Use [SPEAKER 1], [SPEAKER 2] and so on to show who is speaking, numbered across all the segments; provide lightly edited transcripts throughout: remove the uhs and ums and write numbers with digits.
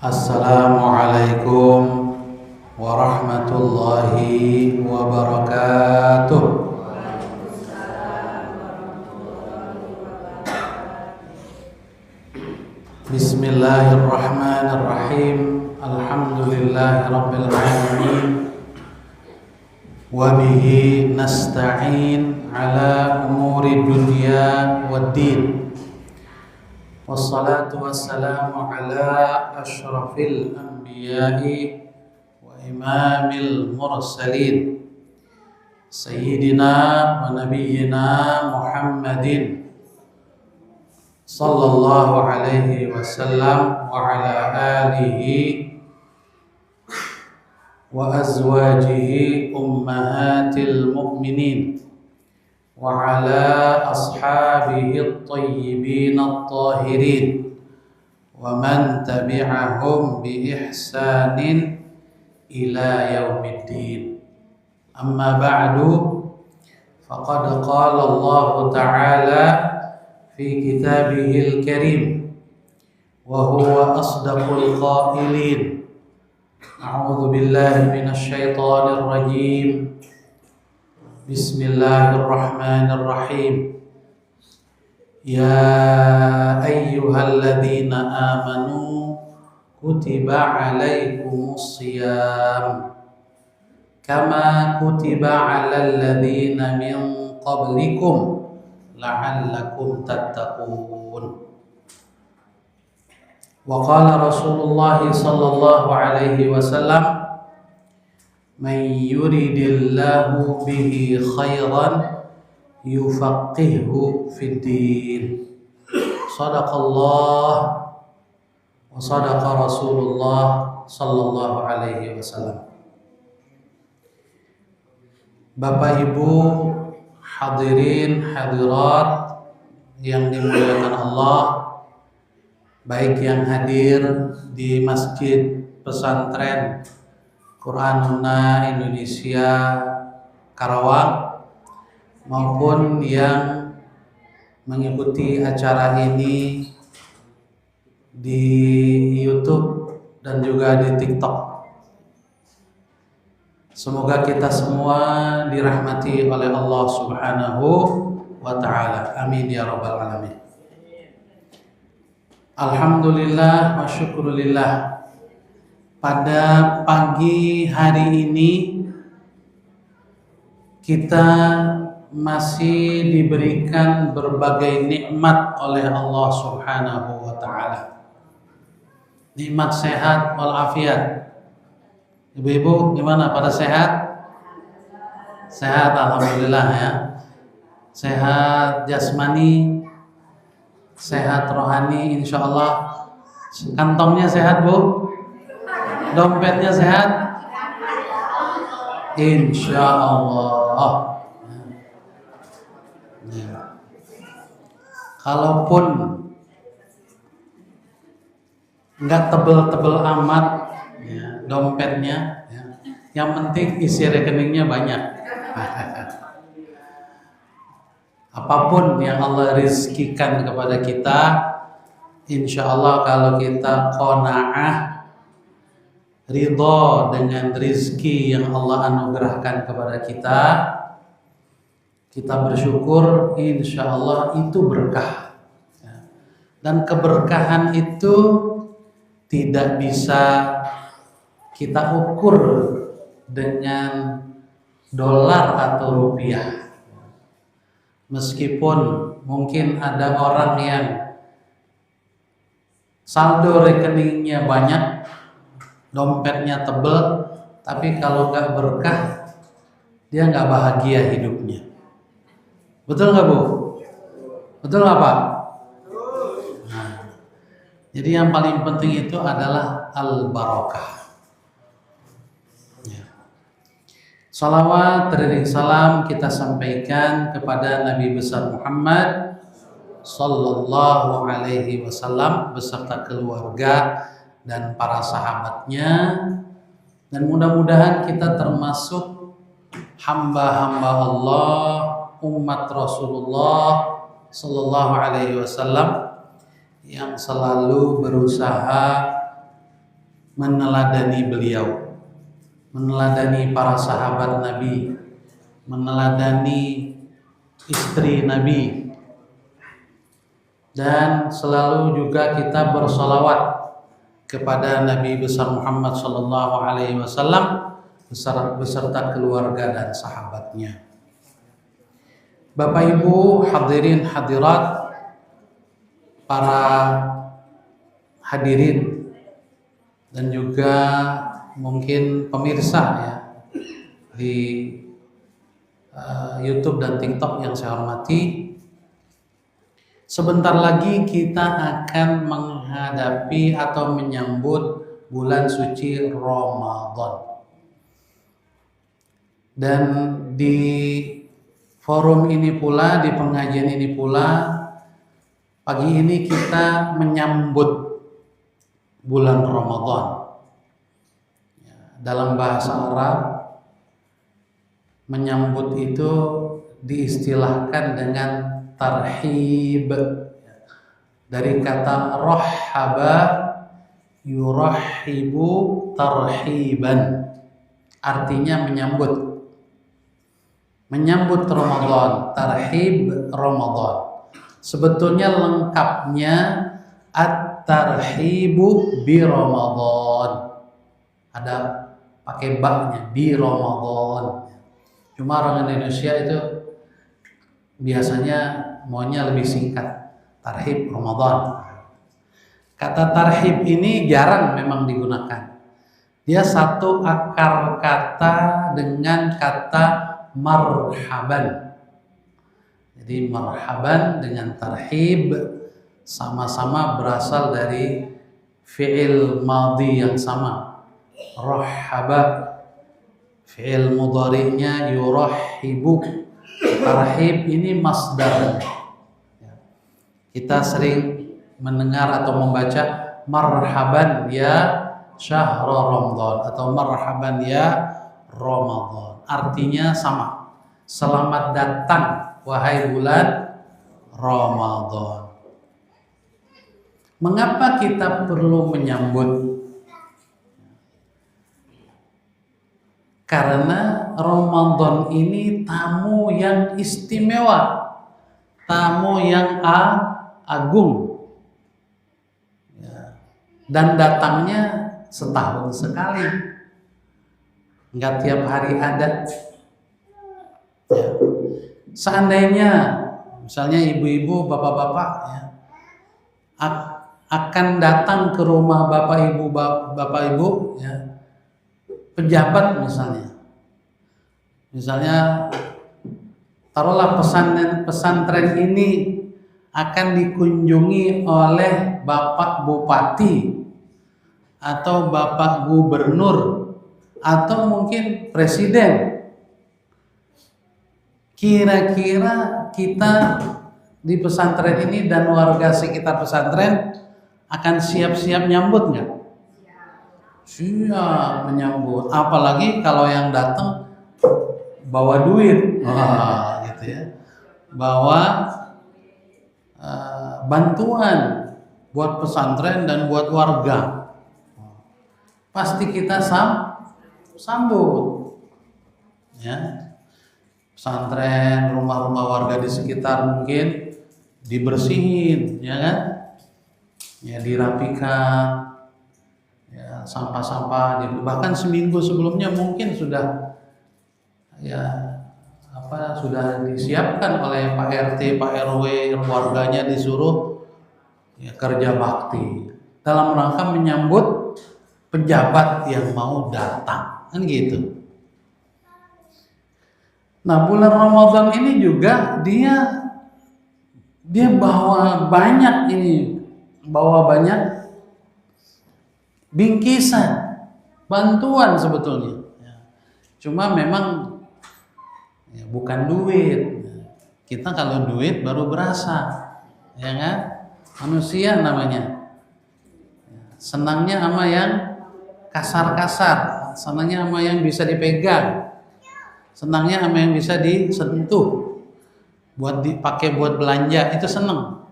[SPEAKER 1] Assalamualaikum warahmatullahi wabarakatuh. Bismillahirrahmanirrahim. Alhamdulillahirabbil alamin. Wa bihi nasta'in ala umuri dunya waddin. Wassalatu wassalamu ala asyrafil anbiya'i wa imamil mursalin Sayyidina wa nabiyyina Muhammadin sallallahu alaihi wasallam wa ala alihi wa azwajihi ummahatil mu'minin wa ala ashabihi at-tayyibin at-tahirin wa man tabi'ahum bi ihsanin ila yaumiddin. Amma ba'du, faqad qala Allah ta'ala fi kitabihil karim wa huwa asdaqul qailin. A'udzu billahi minasy syaithanir rajim. Bismillahirrahmanirrahim. Ya ayyuhalladzina amanu kutiba alaikumus shiyam kama kutiba alal ladzina min qablikum la'allakum tattaqun. Wa qala Rasulullah sallallahu alaihi wasallam, man yuridillahu bihi khairan yufaqqihhu fid din. Shadaqallah wa shadaqa Rasulullah sallallahu alaihi wasallam. Bapak Ibu hadirin hadirat yang dimuliakan Allah, baik yang hadir di Masjid Pesantren Quranuna Indonesia Karawang maupun yang mengikuti acara ini di YouTube dan juga di TikTok. Semoga kita semua dirahmati oleh Allah Subhanahu wa ta'ala. Amin ya rabbal alamin. Alhamdulillah wa syukurillah. Pada pagi hari ini kita masih diberikan berbagai nikmat oleh Allah Subhanahu wa ta'ala. Nikmat sehat walafiat. Ibu-ibu gimana, pada sehat? Sehat alhamdulillah ya. Sehat jasmani, sehat rohani insyaallah. Kantongnya sehat, Bu? Dompetnya sehat? Insyaallah. Ya. Kalaupun nggak tebel-tebel amat ya, dompetnya ya, yang penting isi rekeningnya banyak. Apapun yang Allah rizkikan kepada kita, insyaallah kalau kita qanaah, ridho dengan rizki yang Allah anugerahkan kepada kita, kita bersyukur, insya Allah itu berkah. Dan keberkahan itu tidak bisa kita ukur dengan dolar atau rupiah. Meskipun mungkin ada orang yang saldo rekeningnya banyak, dompetnya tebel, tapi kalau gak berkah, dia gak bahagia hidupnya. Betul gak, Bu? Betul gak, Pak? Nah, jadi yang paling penting itu adalah al-barakah. Ya. Salawat dan salam kita sampaikan kepada Nabi besar Muhammad sallallahu alaihi wasallam beserta keluarga dan para sahabatnya, dan mudah-mudahan kita termasuk hamba-hamba Allah, umat Rasulullah sallallahu alaihi wasallam yang selalu berusaha meneladani beliau, meneladani para sahabat Nabi, meneladani istri Nabi, dan selalu juga kita bersolawat kepada Nabi besar Muhammad sallallahu alaihi wasallam beserta keluarga dan sahabatnya. Bapak Ibu hadirin hadirat, para hadirin dan juga mungkin pemirsa ya di YouTube dan TikTok yang saya hormati, sebentar lagi kita akan menghadapi atau menyambut bulan suci Ramadan. Dan di forum ini pula, di pengajian ini pula, pagi ini kita menyambut bulan Ramadan. Dalam bahasa Arab, menyambut itu diistilahkan dengan tarhib, dari kata rahaba yurahibu tarhiban, artinya menyambut Ramadan, tarhib Ramadan. Sebetulnya lengkapnya at-tarhibu bi Ramadan, ada pakai baknya, bi Ramadan. Cuma orang Indonesia itu biasanya maunya lebih singkat, tarhib Ramadan. Kata tarhib ini jarang memang digunakan. Dia satu akar kata dengan kata marhaban. Jadi marhaban dengan tarhib sama-sama berasal dari fi'il madhi yang sama. Rahaba, fi'il mudhari'nya yurahibu. Tarhib ini masdar. Kita sering mendengar atau membaca marhaban ya syahr Ramadan atau marhaban ya Ramadan. Artinya sama, selamat datang wahai bulan Ramadan. Mengapa kita perlu menyambut? Karena Ramadan ini tamu yang istimewa, tamu yang agung, dan datangnya setahun sekali. Enggak tiap hari ada. Ya. Seandainya misalnya ibu-ibu, bapak-bapak ya, akan datang ke rumah bapak ibu ya, pejabat misalnya taruhlah pesantren ini akan dikunjungi oleh bapak bupati atau bapak gubernur atau mungkin presiden. Kira-kira kita di pesantren ini dan warga sekitar pesantren akan siap-siap nyambut nggak? Siap menyambut. Apalagi kalau yang datang bawa duit, gitu ya, bawa bantuan buat pesantren dan buat warga. Pasti kita sambut, ya. Pesantren, rumah-rumah warga di sekitar mungkin dibersihin, ya kan? Ya, dirapikan, ya, sampah-sampah. Bahkan seminggu sebelumnya mungkin sudah, ya, sudah disiapkan oleh Pak RT, Pak RW, warganya disuruh ya, kerja bakti dalam rangka menyambut pejabat yang mau datang, kan gitu. Nah, bulan Ramadan ini juga dia bawa banyak bingkisan, bantuan sebetulnya. Cuma memang ya, bukan duit. Kita kalau duit baru berasa, ya kan? Manusia namanya. Senangnya sama yang kasar-kasar, senangnya sama yang bisa dipegang, senangnya sama yang bisa disentuh, buat dipakai buat belanja itu seneng.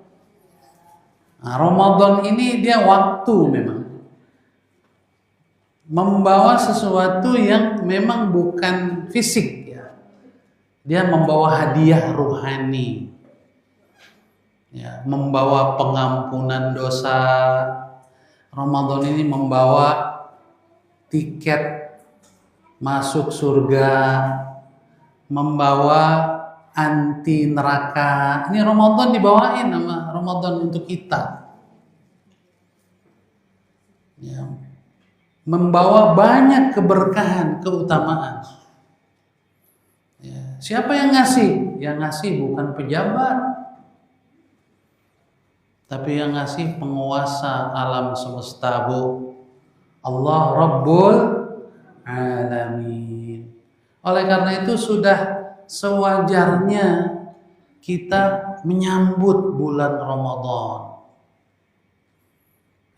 [SPEAKER 1] Nah, Ramadan ini dia waktu memang. membawa sesuatu yang memang bukan fisik ya. Dia membawa hadiah ruhani. Ya, membawa pengampunan dosa. Ramadan ini membawa tiket masuk surga, membawa anti neraka. Ini Ramadan dibawain sama Ramadan untuk kita. Ya, membawa banyak keberkahan, keutamaan. Ya, siapa yang ngasih? Yang ngasih bukan pejabat, tapi yang ngasih penguasa alam semesta, Bu. Allah Rabbul Alamin. Oleh karena itu sudah sewajarnya kita menyambut bulan Ramadan.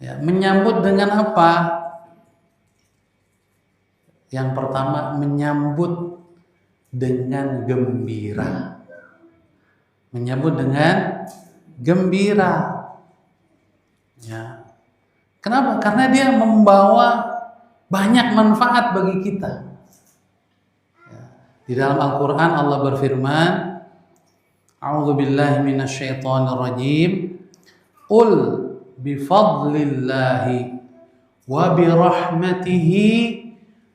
[SPEAKER 1] Ya, menyambut dengan apa? Yang pertama, menyambut dengan gembira. Menyambut dengan gembira. Ya. Kenapa? Karena dia membawa banyak manfaat bagi kita. Ya. Di dalam Al-Quran Allah berfirman, A'udzubillahi minasyaitonirrajim. Qul bifadlillahi wa birahmatihi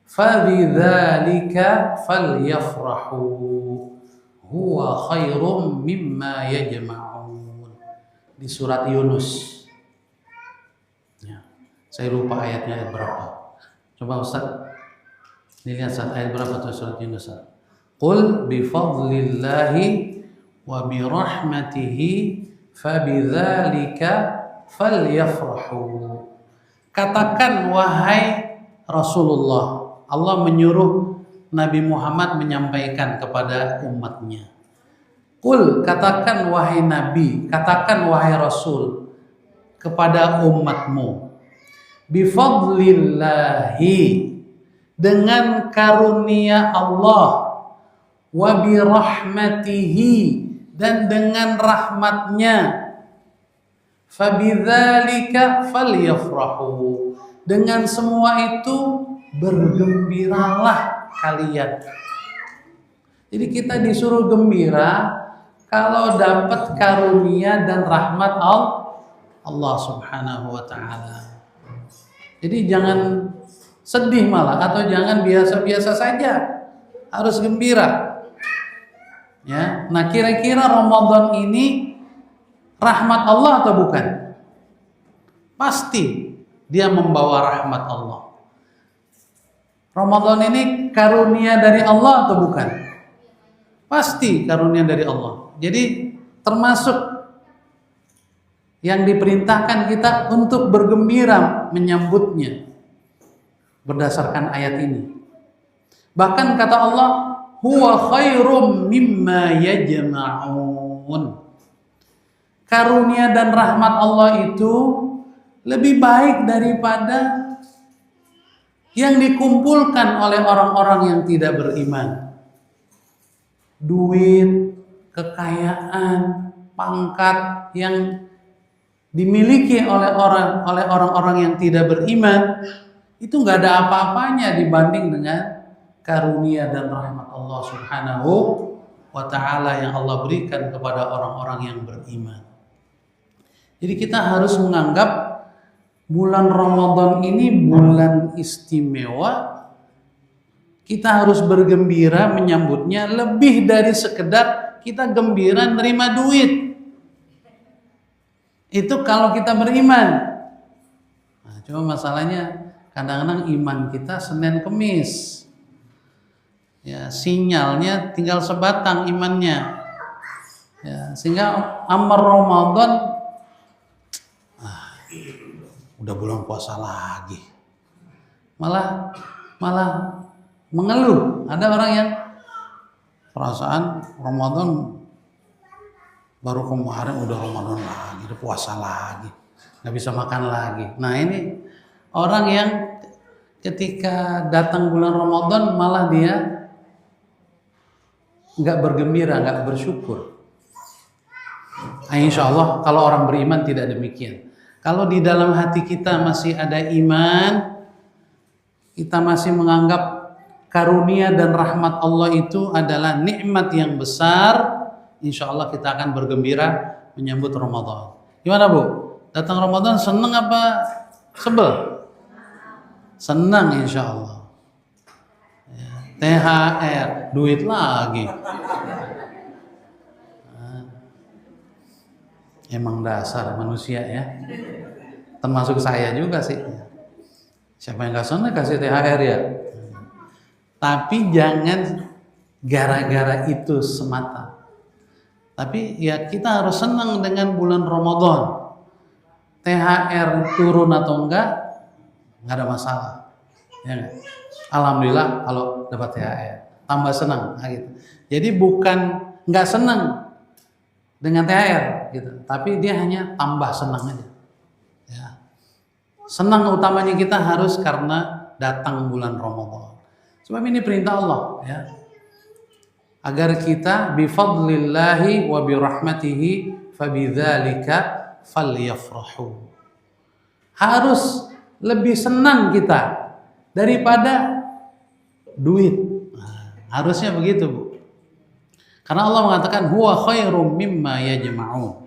[SPEAKER 1] fabidzalika falyafrahu huwa khairum mimma yajma'un. Di surat Yunus. Saya lupa ayatnya berapa. Coba Ustaz, dilihat saat ayat berapa tuh surat Yunus. Qul bifadlillahi wa birahmatihi fabidzalika falyafrahu. Katakan wahai Rasulullah, Allah menyuruh Nabi Muhammad menyampaikan kepada umatnya. Qul, katakan wahai Nabi, katakan wahai Rasul kepada umatmu. Bifadlillahi, dengan karunia Allah, wa birahmatihi, dan dengan rahmatnya, fabidzalika falyafrahu, dengan semua itu bergembiralah kalian. Jadi kita disuruh gembira kalau dapat karunia dan rahmat Allah Subhanahu wa ta'ala. Jadi jangan sedih malah, atau jangan biasa-biasa saja, harus gembira. Ya, nah kira-kira Ramadan ini rahmat Allah atau bukan? Pasti dia membawa rahmat Allah. Ramadan ini karunia dari Allah atau bukan? Pasti karunia dari Allah. Jadi termasuk yang diperintahkan kita untuk bergembira menyambutnya berdasarkan ayat ini. Bahkan kata Allah, huwa khairum mimma yajma'un. Karunia dan rahmat Allah itu lebih baik daripada yang dikumpulkan oleh orang-orang yang tidak beriman. Duit, kekayaan, pangkat yang dimiliki oleh orang-orang yang tidak beriman, itu nggak ada apa-apanya dibanding dengan karunia dan rahmat Allah Subhanahu wa ta'ala yang Allah berikan kepada orang-orang yang beriman. Jadi kita harus menganggap bulan Ramadan ini bulan istimewa. Kita harus bergembira menyambutnya, lebih dari sekedar kita gembira nerima duit. Itu kalau kita beriman. Nah, cuma masalahnya kadang-kadang iman kita Senin Kemis. Ya, sinyalnya tinggal sebatang imannya. Ya, sehingga amal Ramadan udah bulan puasa lagi. Malah mengeluh. Ada orang yang perasaan Ramadan baru kemarin udah Ramadan lagi, udah puasa lagi, nggak bisa makan lagi. Nah ini orang yang ketika datang bulan Ramadan malah dia nggak bergembira, nggak bersyukur. Insya Allah kalau orang beriman tidak demikian. Kalau di dalam hati kita masih ada iman, kita masih menganggap karunia dan rahmat Allah itu adalah nikmat yang besar, insya Allah kita akan bergembira menyambut Ramadan. Gimana Bu? Datang Ramadan seneng apa sebel? Senang insya Allah. Ya, THR, duit lagi. Emang dasar manusia ya. Termasuk saya juga sih. Siapa yang gak senang kasih THR ya? Tapi jangan gara-gara itu semata. Tapi ya kita harus senang dengan bulan Ramadan. THR turun atau enggak ada masalah. Ya enggak? Alhamdulillah kalau dapat THR, tambah senang. Nah, gitu. Jadi bukan nggak senang dengan THR, gitu. Tapi dia hanya tambah senang aja. Ya. Senang utamanya kita harus karena datang bulan Ramadan. Sebab ini perintah Allah, ya. Agar kita bifadlillahi wa birahmatihi fabidzalika falyafrahu. Harus lebih senang kita daripada duit. Nah, harusnya begitu, Bu. Karena Allah mengatakan huwa khairum mimma yajma'un.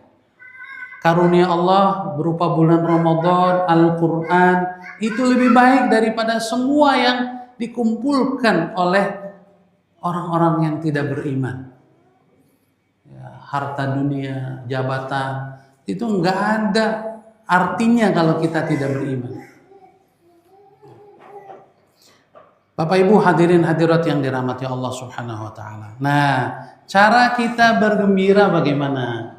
[SPEAKER 1] Karunia Allah berupa bulan Ramadan, Al-Quran itu lebih baik daripada semua yang dikumpulkan oleh orang-orang yang tidak beriman. Ya, harta dunia, jabatan itu nggak ada artinya kalau kita tidak beriman. Bapak Ibu hadirin hadirat yang dirahmati Allah Subhanahu wa taala. Nah, cara kita bergembira bagaimana?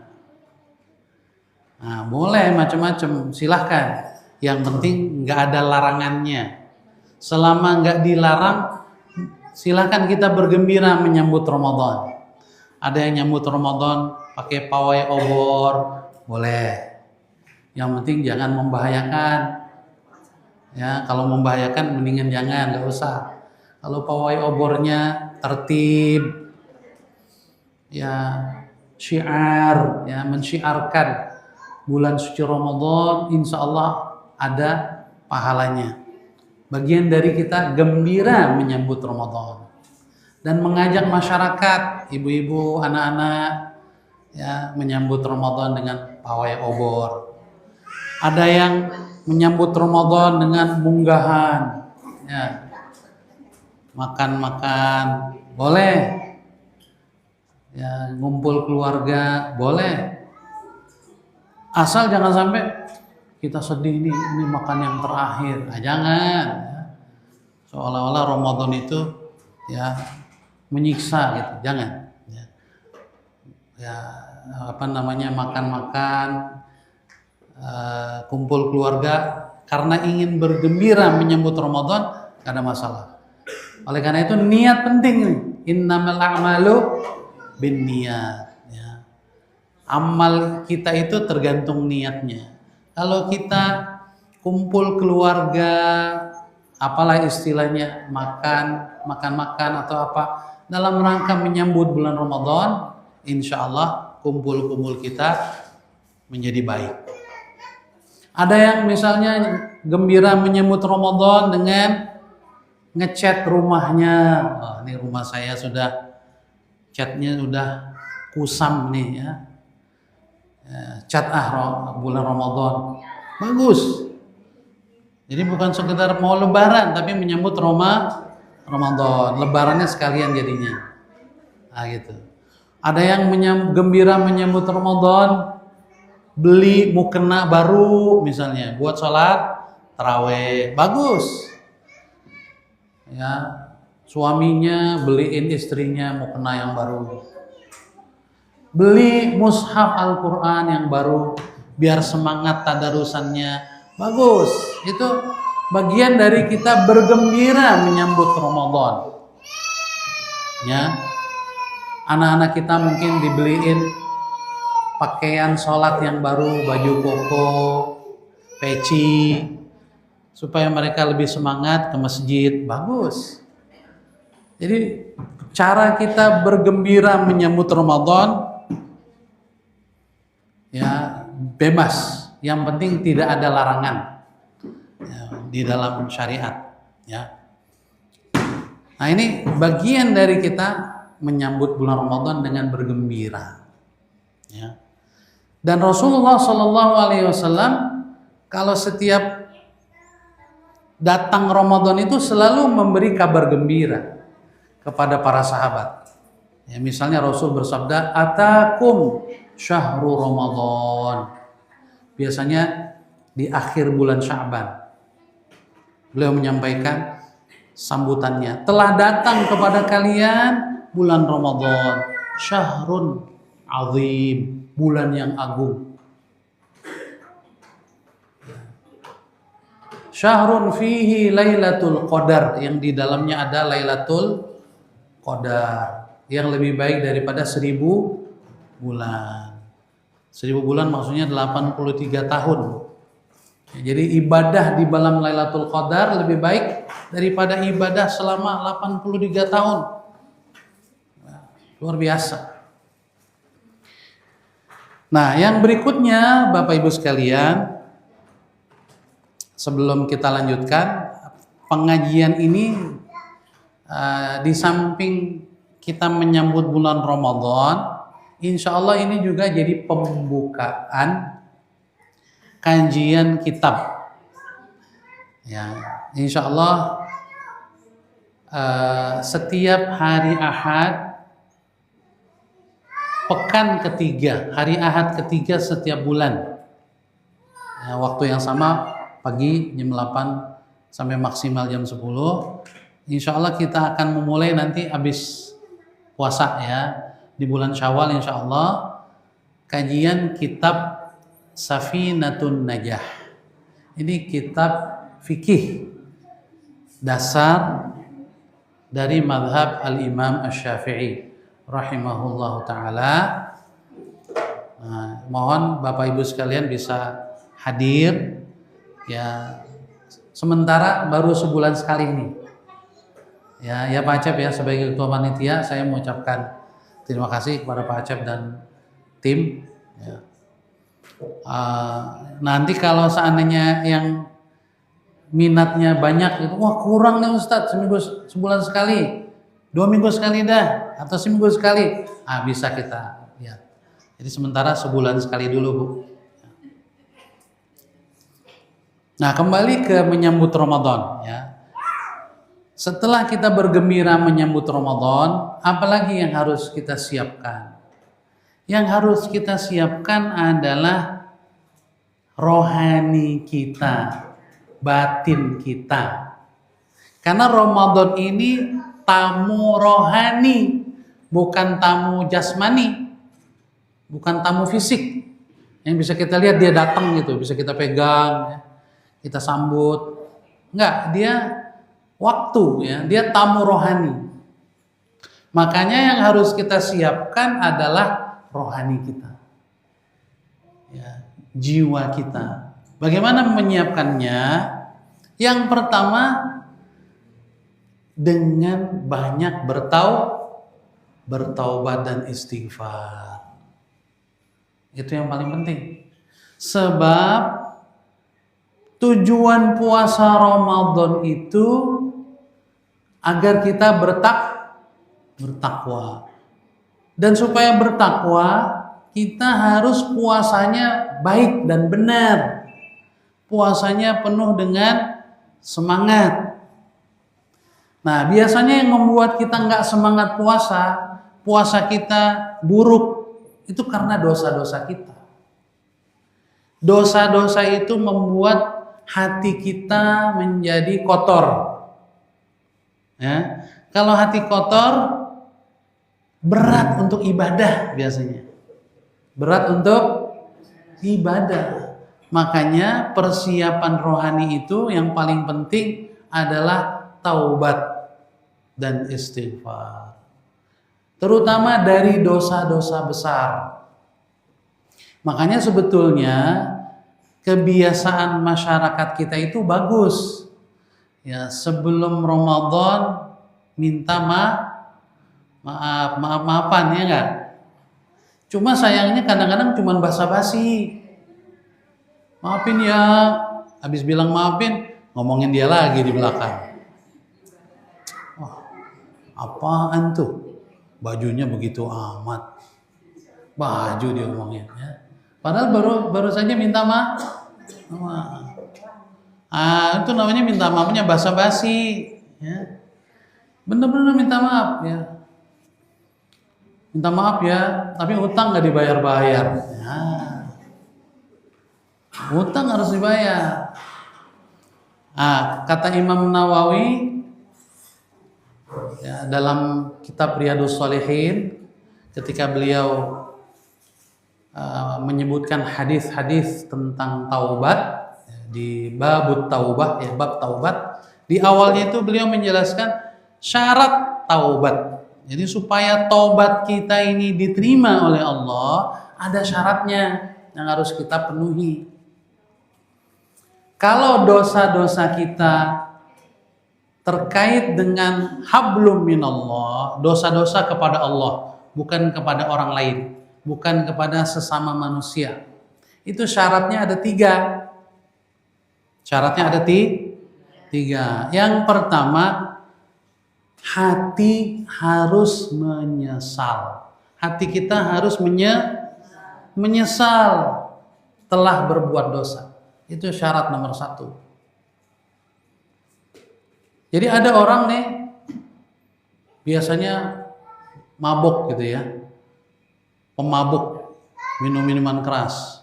[SPEAKER 1] Nah, boleh macam-macam, silahkan. Yang penting nggak ada larangannya. Selama nggak dilarang, silahkan kita bergembira menyambut Ramadan. Ada yang nyambut Ramadan pakai pawai obor, boleh. Yang penting jangan membahayakan. Ya, kalau membahayakan mendingan jangan, nggak usah. Kalau pawai obornya tertib, ya syiar, ya mensyiarkan bulan suci Ramadan, insya Allah ada pahalanya. Bagian dari kita gembira menyambut Ramadan dan mengajak masyarakat, ibu-ibu, anak-anak, ya menyambut Ramadan dengan pawai obor. Ada yang menyambut Ramadan dengan munggahan, ya makan-makan boleh, ya ngumpul keluarga boleh. Asal jangan sampai kita sedih nih, ini makan yang terakhir. Nah, jangan. Ya. Seolah-olah Ramadan itu ya menyiksa gitu. Jangan. Ya apa namanya makan-makan, kumpul keluarga karena ingin bergembira menyambut Ramadan, gak ada masalah. Oleh karena itu niat penting nih. Innamal a'malu binniyat. Ya. Amal kita itu tergantung niatnya. Kalau kita kumpul keluarga, apalah istilahnya, makan atau apa, dalam rangka menyambut bulan Ramadan, insya Allah kumpul-kumpul kita menjadi baik. Ada yang misalnya gembira menyambut Ramadan dengan ngecat rumahnya. Oh, ini rumah saya sudah catnya sudah kusam nih ya. Cat bulan Ramadan bagus. Jadi bukan sekedar mau lebaran tapi menyambut Ramadan. Lebarannya sekalian jadinya. Nah gitu. Ada yang gembira menyambut Ramadan, beli mukena baru misalnya buat sholat tarawih, bagus. Ya, suaminya beliin istrinya mukena yang baru. Beli mushaf Al-Quran yang baru biar semangat tadarusannya, bagus. Itu bagian dari kita bergembira menyambut Ramadan. Ya, anak-anak kita mungkin dibeliin pakaian sholat yang baru, baju koko, peci, supaya mereka lebih semangat ke masjid, bagus. Jadi cara kita bergembira menyambut Ramadan ya bebas, yang penting tidak ada larangan ya, di dalam syariat ya. Nah, ini bagian dari kita menyambut bulan Ramadan dengan bergembira. Ya. Dan Rasulullah Shallallahu Alaihi Wasallam kalau setiap datang Ramadan itu selalu memberi kabar gembira kepada para sahabat. Ya, misalnya Rasul bersabda, "Atakum syahrul Ramadan." Biasanya di akhir bulan Sya'ban. Beliau menyampaikan sambutannya, "Telah datang kepada kalian bulan Ramadan, syahrun azim, bulan yang agung. Syahrun fihi lailatul qadar, yang di dalamnya ada Lailatul Qadar, yang lebih baik daripada 1000 bulan. 1000 bulan maksudnya 83 tahun. Jadi ibadah di malam Lailatul Qadar lebih baik daripada ibadah selama 83 tahun. Luar biasa. Nah, yang berikutnya Bapak Ibu sekalian, sebelum kita lanjutkan pengajian ini, di samping kita menyambut bulan Ramadan, insya Allah ini juga jadi pembukaan kajian kitab. Ya, insya Allah setiap hari Ahad, pekan ketiga, hari Ahad ketiga setiap bulan, ya, waktu yang sama, pagi jam 8 sampai maksimal jam 10. Insya Allah kita akan memulai nanti habis puasa ya, di bulan Syawal insya Allah, kajian kitab Safinatun Najah. Ini kitab fikih dasar dari madhab al-Imam Asy-Syafi'i rahimahullahu ta'ala. Nah, mohon Bapak Ibu sekalian bisa hadir ya, sementara baru sebulan sekali ini. Ya Pak Acep ya, sebagai ketua panitia saya mengucapkan terima kasih kepada Pak Acep dan tim. Ya. Nanti kalau seandainya yang minatnya banyak itu, wah kurang nih Ustadz, sebulan sekali, 2 minggu sekali dah, atau seminggu sekali, bisa kita lihat. Jadi sementara sebulan sekali dulu Bu. Nah, kembali ke menyambut Ramadan ya. Setelah kita bergembira menyambut Ramadan, apalagi yang harus kita siapkan? Yang harus kita siapkan adalah rohani kita, batin kita. Karena Ramadan ini tamu rohani, bukan tamu jasmani, bukan tamu fisik. Yang bisa kita lihat dia datang gitu, bisa kita pegang, ya, kita sambut. Enggak, dia waktu ya, dia tamu rohani. Makanya yang harus kita siapkan adalah rohani kita, ya, jiwa kita. Bagaimana menyiapkannya? Yang pertama, dengan banyak bertaubat dan istighfar. Itu yang paling penting. Sebab tujuan puasa Ramadan itu agar kita bertakwa. Dan supaya bertakwa, kita harus puasanya baik dan benar. Puasanya penuh dengan semangat. Nah, biasanya yang membuat kita nggak semangat puasa kita buruk, itu karena dosa-dosa kita. Dosa-dosa itu membuat hati kita menjadi kotor. Ya, kalau hati kotor, berat untuk ibadah biasanya. Berat untuk ibadah. Makanya persiapan rohani itu yang paling penting adalah taubat dan istighfar. Terutama dari dosa-dosa besar. Makanya sebetulnya kebiasaan masyarakat kita itu bagus. Ya, sebelum Ramadan minta maafan ya enggak? Cuma sayangnya kadang-kadang cuma basa-basi. Maafin ya, habis bilang maafin, ngomongin dia lagi di belakang. Oh, apaan tuh? Bajunya begitu amat. Baju dia ngomongin ya. Padahal baru saja minta maaf. Itu namanya minta maafnya basa-basi ya. Bener-bener minta maaf ya. Minta maaf ya, tapi utang nggak dibayar-bayar. Ya. Utang harus dibayar. Kata Imam Nawawi ya, dalam kitab Riyadhus Shalihin, ketika beliau menyebutkan hadis-hadis tentang taubat ya, di bab taubah ya, bab taubat, di awalnya itu beliau menjelaskan syarat taubat. Jadi supaya taubat kita ini diterima oleh Allah, ada syaratnya yang harus kita penuhi. Kalau dosa-dosa kita terkait dengan hablum minallah, dosa-dosa kepada Allah, bukan kepada orang lain, bukan kepada sesama manusia. Itu syaratnya ada 3. Syaratnya ada 3. Yang pertama, hati harus menyesal. Hati kita harus menyesal telah berbuat dosa. Itu syarat nomor 1. Jadi ada orang nih biasanya mabuk gitu ya, pemabuk, minum minuman keras.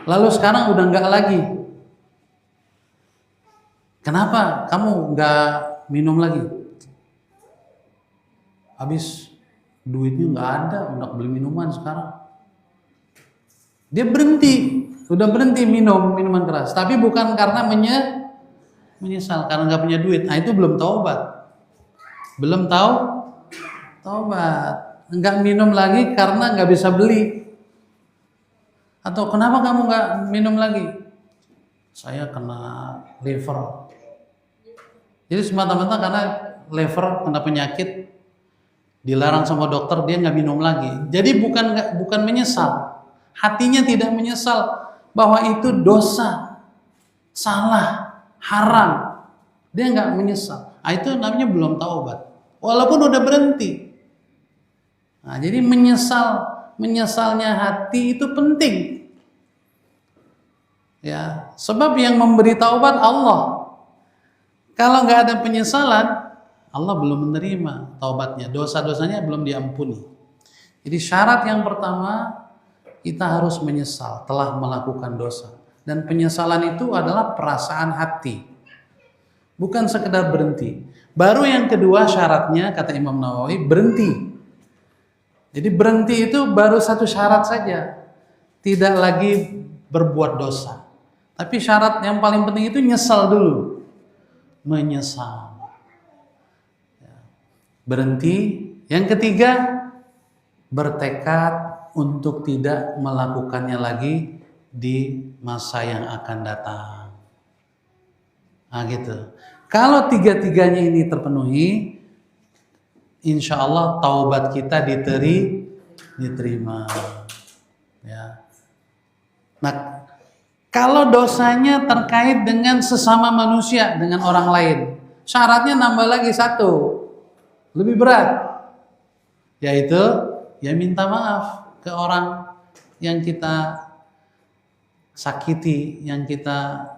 [SPEAKER 1] Lalu sekarang udah enggak lagi. Kenapa kamu enggak minum lagi? Habis duitnya enggak ada untuk beli minuman sekarang. Dia berhenti, udah berhenti minum minuman keras, tapi bukan karena menyesal, karena nggak punya duit. Nah itu belum taubat, belum taubat. Nggak minum lagi karena nggak bisa beli. Atau kenapa kamu nggak minum lagi? Saya kena liver. Jadi semata-mata karena liver kena penyakit, dilarang sama dokter, dia nggak minum lagi. Jadi bukan menyesal, hatinya tidak menyesal bahwa itu dosa, salah, haram. Dia nggak menyesal. Itu namanya belum taubat, walaupun udah berhenti. Nah, jadi menyesalnya hati itu penting. Ya, sebab yang memberi taubat Allah. Kalau nggak ada penyesalan, Allah belum menerima taubatnya, dosa-dosanya belum diampuni. Jadi syarat yang pertama, kita harus menyesal telah melakukan dosa. Dan penyesalan itu adalah perasaan hati, bukan sekedar berhenti. Baru yang kedua syaratnya, kata Imam Nawawi, berhenti. Jadi berhenti itu baru satu syarat saja, tidak lagi berbuat dosa. Tapi syarat yang paling penting itu nyesal dulu, menyesal. Berhenti. Yang ketiga, bertekad untuk tidak melakukannya lagi di masa yang akan datang. Nah gitu. Kalau tiga-tiganya ini terpenuhi, insya Allah taubat kita diterima. Ya. Nah, kalau dosanya terkait dengan sesama manusia, dengan orang lain, syaratnya nambah lagi 1, lebih berat, yaitu ya minta maaf ke orang yang kita sakiti, yang kita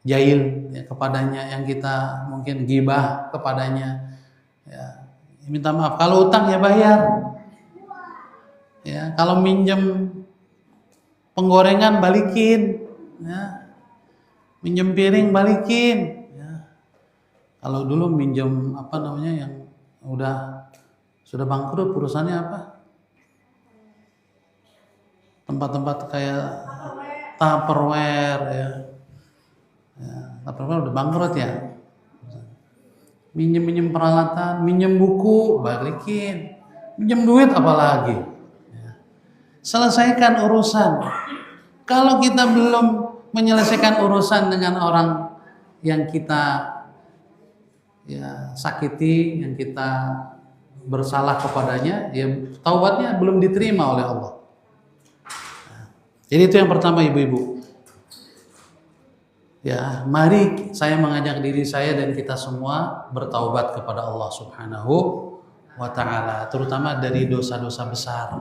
[SPEAKER 1] jahil ya, kepadanya, yang kita mungkin gibah kepadanya. Ya, minta maaf. Kalau utang ya bayar. Ya, kalau minjem penggorengan balikin. Ya. Minjem piring balikin. Ya. Kalau dulu minjem yang sudah bangkrut, perusahaannya apa? Tempat-tempat kayak Tupperware ya. Tupperware udah bangkrut ya. Minjem peralatan, minjem buku, balikin. Minjem duit apalagi. Ya. Selesaikan urusan. Kalau kita belum menyelesaikan urusan dengan orang yang kita sakiti, yang kita bersalah kepadanya, ya taubatnya belum diterima oleh Allah. Jadi itu yang pertama, ibu-ibu. Ya, mari saya mengajak diri saya dan kita semua bertaubat kepada Allah Subhanahu wa taala, terutama dari dosa-dosa besar.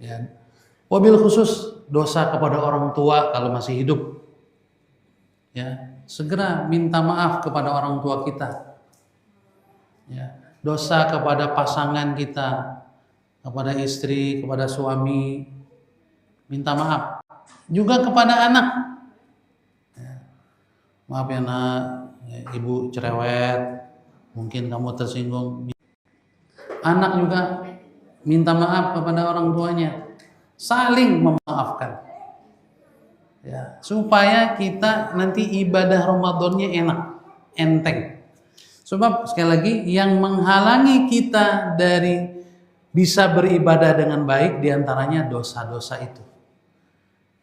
[SPEAKER 1] Ya. Wabil khusus dosa kepada orang tua kalau masih hidup. Ya, segera minta maaf kepada orang tua kita. Ya, dosa kepada pasangan kita, kepada istri, kepada suami, minta maaf. Juga kepada anak. Maaf ya nak, ibu cerewet, mungkin kamu tersinggung. Anak juga minta maaf kepada orang tuanya, saling memaafkan, ya, supaya kita nanti ibadah Ramadannya enak, enteng. Sebab sekali lagi yang menghalangi kita dari bisa beribadah dengan baik diantaranya dosa-dosa itu.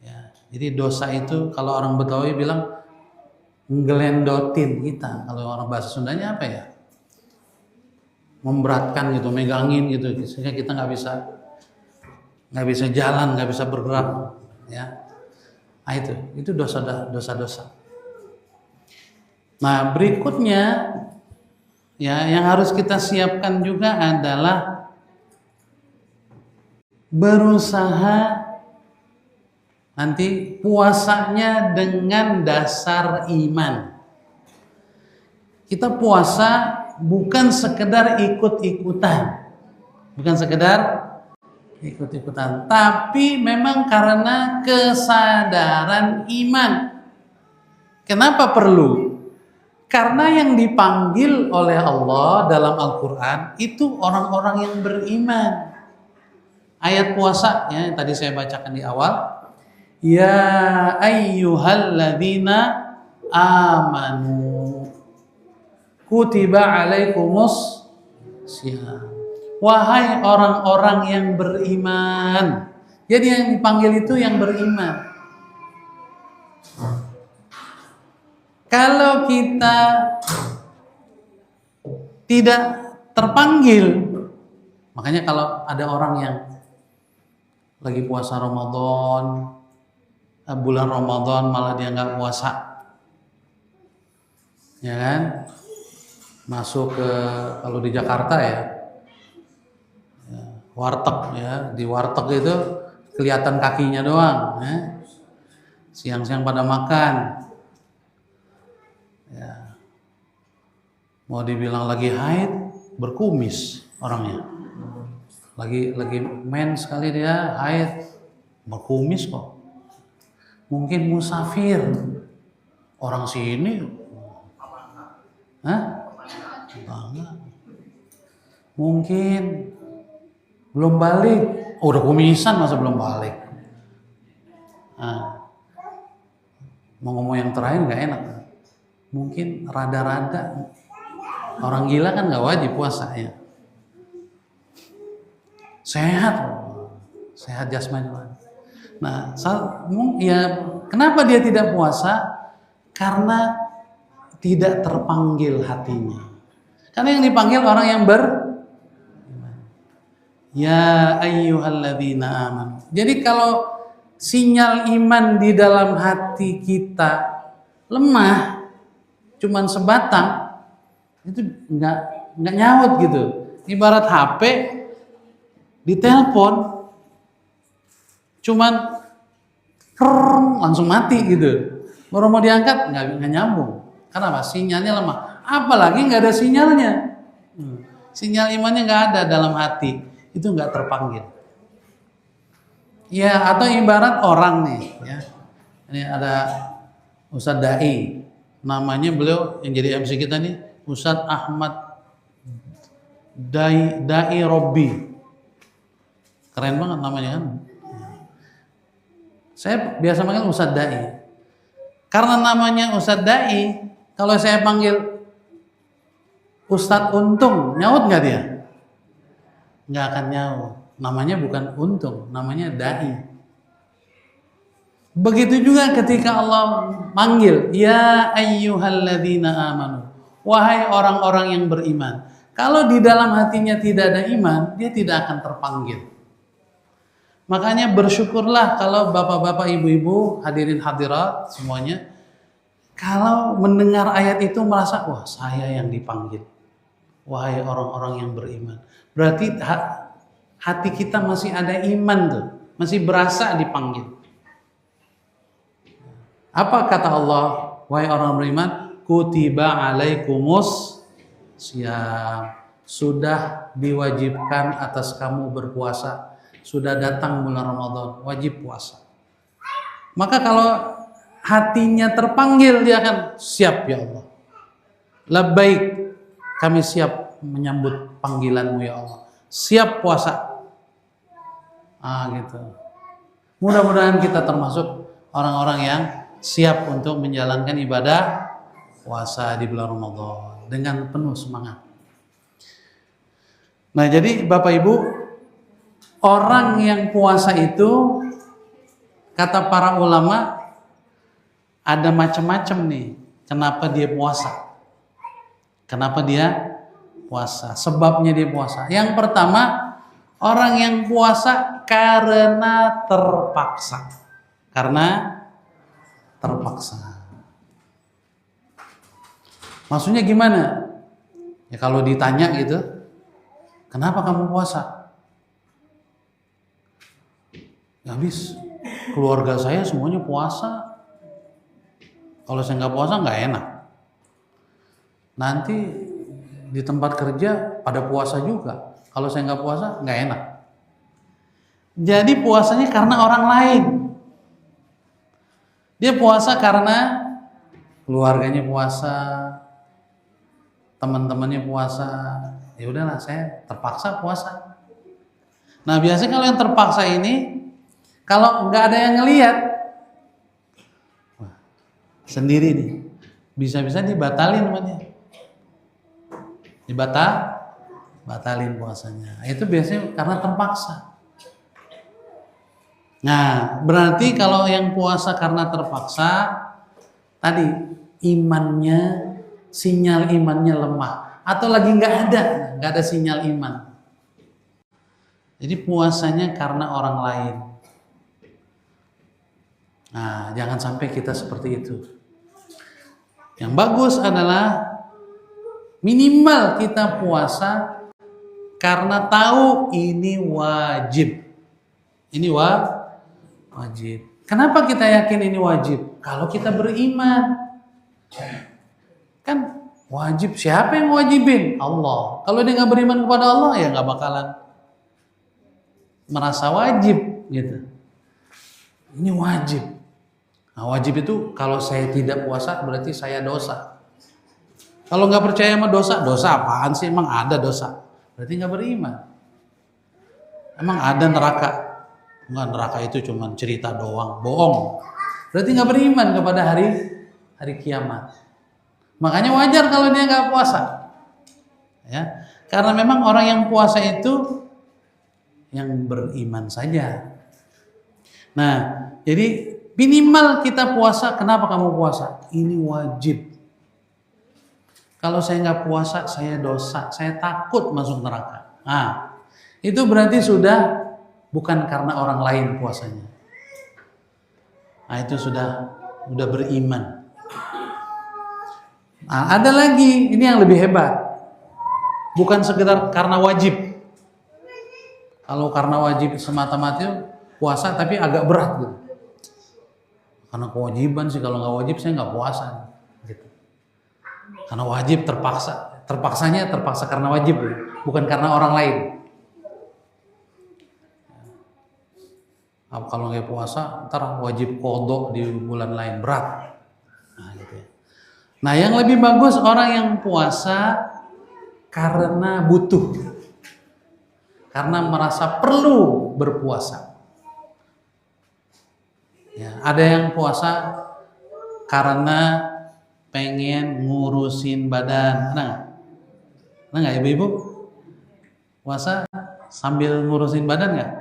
[SPEAKER 1] Ya, jadi dosa itu kalau orang Betawi bilang nggelendotin kita, kalau orang bahasa Sundanya apa ya, memberatkan gitu, megangin gitu, sehingga kita nggak bisa jalan, nggak bisa bergerak, ya. Nah itu dosa-dosa. Nah berikutnya ya yang harus kita siapkan juga adalah berusaha nanti puasanya dengan dasar iman. Kita puasa bukan sekedar ikut-ikutan. Tapi memang karena kesadaran iman. Kenapa perlu? Karena yang dipanggil oleh Allah dalam Al-Quran itu orang-orang yang beriman. Ayat puasa ya, yang tadi saya bacakan di awal. Ya ayyuhalladzina amanu kutiba alaikumus syiyam. Wahai orang-orang yang beriman. Jadi yang dipanggil itu yang beriman. Kalau kita tidak terpanggil, makanya kalau ada orang yang lagi puasa Ramadan, bulan Ramadan malah dia nggak puasa, ya kan? Masuk ke, kalau di Jakarta ya, warteg ya, di warteg itu kelihatan kakinya doang, ya. Siang-siang pada makan, ya. Mau dibilang lagi haid, berkumis orangnya, lagi mens sekali dia, haid, berkumis kok. Mungkin musafir, orang sini, mungkin belum balik, udah kumisan masa belum balik. Mau ngomong yang terakhir nggak enak, mungkin rada-rada, orang gila kan nggak wajib puasa ya, sehat jasmani. Nah, ya kenapa dia tidak puasa? Karena tidak terpanggil hatinya. Karena yang dipanggil orang yang ya ayyuhalladzina amanu. Jadi kalau sinyal iman di dalam hati kita lemah, cuman sebatang, itu nggak nyaut gitu. Ibarat HP ditelepon, cuman langsung mati gitu. Baru mau diangkat nggak nyambung. Kenapa? Sinyalnya lemah. Apalagi nggak ada sinyalnya. Sinyal imannya nggak ada dalam hati, itu nggak terpanggil. Ya, atau ibarat orang nih, ya. Ini ada Ustadz Dai, namanya beliau yang jadi MC kita nih, Ustadz Ahmad Dai Robbi. Keren banget namanya kan. Saya biasa panggil Ustadz Dai. Karena namanya Ustadz Dai, kalau saya panggil Ustadz Untung, nyaut nggak dia? Nggak akan nyaut. Namanya bukan Untung, namanya Dai. Begitu juga ketika Allah manggil, ya ayyuhalladzina amanu, wahai orang-orang yang beriman. Kalau di dalam hatinya tidak ada iman, dia tidak akan terpanggil. Makanya bersyukurlah kalau bapak-bapak, ibu-ibu, hadirin hadirat semuanya, kalau mendengar ayat itu merasa, wah saya yang dipanggil. Wahai orang-orang yang beriman. Berarti hati kita masih ada iman tuh. Masih berasa dipanggil. Apa kata Allah? Wahai orang beriman, kutiba alaikumus syiyam. Sudah diwajibkan atas kamu berpuasa. Sudah datang bulan Ramadan, wajib puasa. Maka kalau hatinya terpanggil, dia akan siap ya Allah. Labbaik, kami siap menyambut panggilanmu ya Allah. Siap puasa. Gitu. Mudah-mudahan kita termasuk orang-orang yang siap untuk menjalankan ibadah puasa di bulan Ramadan dengan penuh semangat. Nah, jadi Bapak Ibu, orang yang puasa itu kata para ulama ada macam-macam nih. Kenapa dia puasa? Kenapa dia puasa? Sebabnya dia puasa. Yang pertama, orang yang puasa karena terpaksa. Karena terpaksa. Maksudnya gimana? Ya kalau ditanya gitu, kenapa kamu puasa? Ya habis, keluarga saya semuanya puasa. Kalau saya nggak puasa nggak enak. Nanti di tempat kerja pada puasa juga. Kalau saya nggak puasa nggak enak. Jadi puasanya karena orang lain. Dia puasa karena keluarganya puasa, teman-temannya puasa. Ya udahlah, saya terpaksa puasa. Nah biasanya kalau yang terpaksa ini, kalau nggak ada yang ngelihat, sendiri nih, bisa-bisa dibatalin namanya. Batalin puasanya. Itu biasanya karena terpaksa. Nah, berarti kalau yang puasa karena terpaksa, tadi imannya, sinyal imannya lemah, atau lagi nggak ada sinyal iman. Jadi puasanya karena orang lain. Nah, jangan sampai kita seperti itu. Yang bagus adalah minimal kita puasa karena tahu ini wajib. Ini wajib. Kenapa kita yakin ini wajib? Kalau kita beriman. Kan wajib, siapa yang wajibin? Allah. Kalau dia nggak beriman kepada Allah, ya nggak bakalan merasa wajib gitu. Ini wajib. Nah, wajib itu kalau saya tidak puasa berarti saya dosa. Kalau nggak percaya sama dosa apaan sih? Emang ada dosa? Berarti nggak beriman. Emang ada neraka? Enggak, neraka itu cuma cerita doang, bohong. Berarti nggak beriman kepada hari kiamat. Makanya wajar kalau dia nggak puasa. Ya, karena memang orang yang puasa itu yang beriman saja. Nah, jadi minimal kita puasa. Kenapa kamu puasa? Ini wajib. Kalau saya nggak puasa, saya dosa. Saya takut masuk neraka. Nah, itu berarti sudah bukan karena orang lain puasanya. Nah, itu sudah beriman. Nah, ada lagi, ini yang lebih hebat. Bukan sekedar karena wajib. Kalau karena wajib semata-mata puasa tapi agak berat gitu. Karena kewajiban sih, kalau nggak wajib saya nggak puasa gitu. Karena wajib terpaksa. Terpaksanya terpaksa karena wajib, bukan karena orang lain. Kalau nggak puasa, ntar wajib qadha di bulan lain, berat. Nah, gitu ya. Nah, yang lebih bagus orang yang puasa karena butuh, karena merasa perlu berpuasa. Ya, ada yang puasa karena pengen ngurusin badan. Nah nggak ibu-ibu? Puasa sambil ngurusin badan nggak?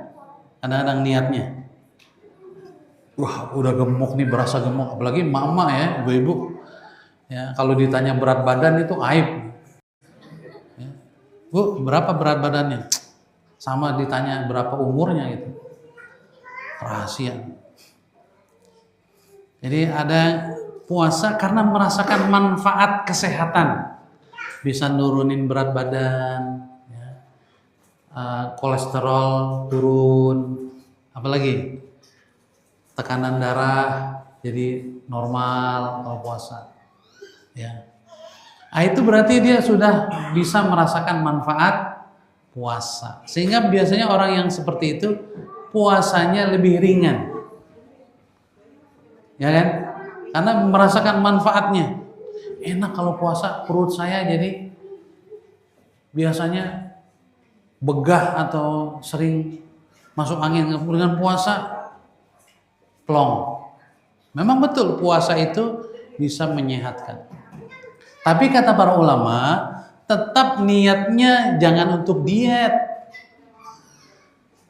[SPEAKER 1] Kadang-kadang niatnya. Wah, udah gemuk nih, berasa gemuk. Apalagi mama ya, ibu-ibu. Ya, kalau ditanya berat badan itu aib. Ya. Bu, berapa berat badannya? Sama ditanya berapa umurnya gitu. Rahasia. Jadi ada puasa karena merasakan manfaat kesehatan, bisa nurunin berat badan, ya, kolesterol turun, apalagi tekanan darah jadi normal kalau puasa, ya. Nah, itu berarti dia sudah bisa merasakan manfaat puasa, sehingga biasanya orang yang seperti itu puasanya lebih ringan, ya kan? Karena merasakan manfaatnya. Enak kalau puasa, perut saya jadi biasanya begah atau sering masuk angin. Dengan puasa plong. Memang betul puasa itu bisa menyehatkan. Tapi kata para ulama, tetap niatnya jangan untuk diet.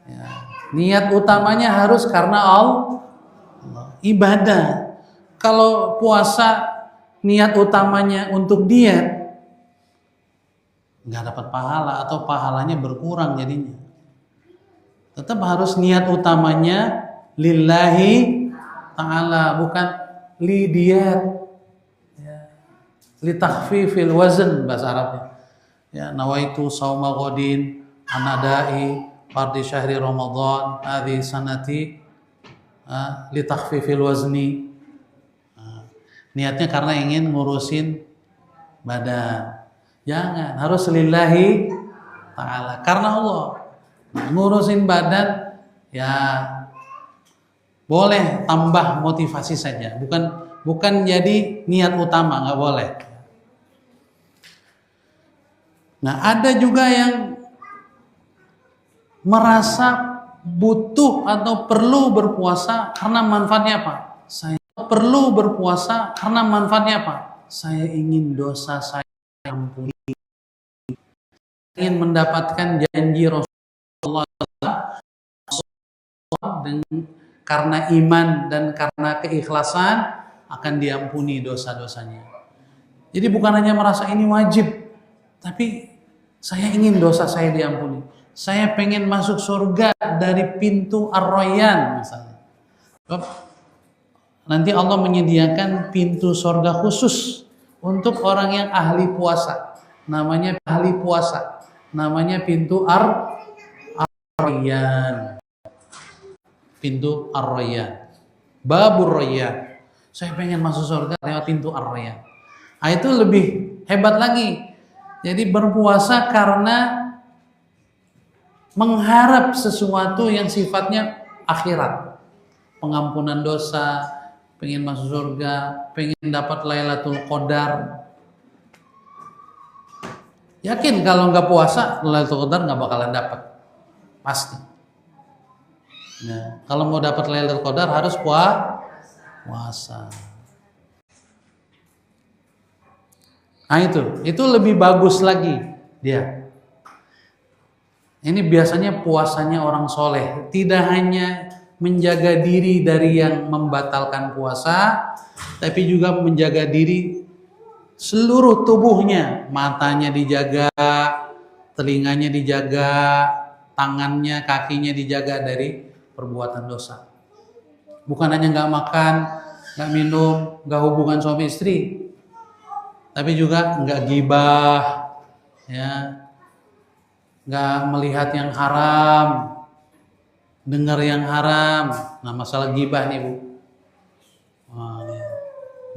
[SPEAKER 1] Ya, niat utamanya harus karena Allah, ibadah. Kalau puasa niat utamanya untuk diet, nggak dapat pahala atau pahalanya berkurang jadinya. Tetap harus niat utamanya lillahi ta'ala, bukan li diet, ya. Li takhfifil wazn bahasa Arabnya. Ya, nawaitu sauma ghadin anadai fardi syahri Ramadan hadhi sanati li takhfifil wazni. Niatnya karena ingin ngurusin badan. Jangan, harus lillahi ta'ala, karena Allah. Ngurusin badan ya boleh tambah motivasi saja, bukan jadi niat utama, nggak boleh. Nah, ada juga yang merasa butuh atau perlu berpuasa karena manfaatnya apa? Saya perlu berpuasa karena manfaatnya apa? Saya ingin dosa saya ampuni, ingin mendapatkan janji Rasulullah karena iman dan karena keikhlasan akan diampuni dosa-dosanya. Jadi bukan hanya merasa ini wajib, tapi saya ingin dosa saya diampuni. Saya pengen masuk surga dari pintu Ar-Rayyan misalnya. Nanti Allah menyediakan pintu surga khusus untuk orang yang ahli puasa. Namanya ahli puasa. Namanya pintu Ar-Rayyan. Pintu Ar-Rayyan. Babur Rayyan. Saya pengen masuk surga lewat pintu Ar-Rayyan. Nah, itu lebih hebat lagi. Jadi berpuasa karena mengharap sesuatu yang sifatnya akhirat. Pengampunan dosa, pengen masuk surga, pengen dapat Lailatul Qadar. Yakin kalau nggak puasa Lailatul Qadar nggak bakalan dapat, pasti. Nah, kalau mau dapat Lailatul Qadar harus puasa. Nah, itu lebih bagus lagi dia. Ini biasanya puasanya orang soleh, tidak hanya menjaga diri dari yang membatalkan puasa, tapi juga menjaga diri seluruh tubuhnya, matanya dijaga, telinganya dijaga, tangannya, kakinya dijaga dari perbuatan dosa. Bukan hanya nggak makan, nggak minum, nggak hubungan suami istri, tapi juga nggak gibah, ya, nggak melihat yang haram, dengar yang haram. Nah, masalah gibah nih, Bu.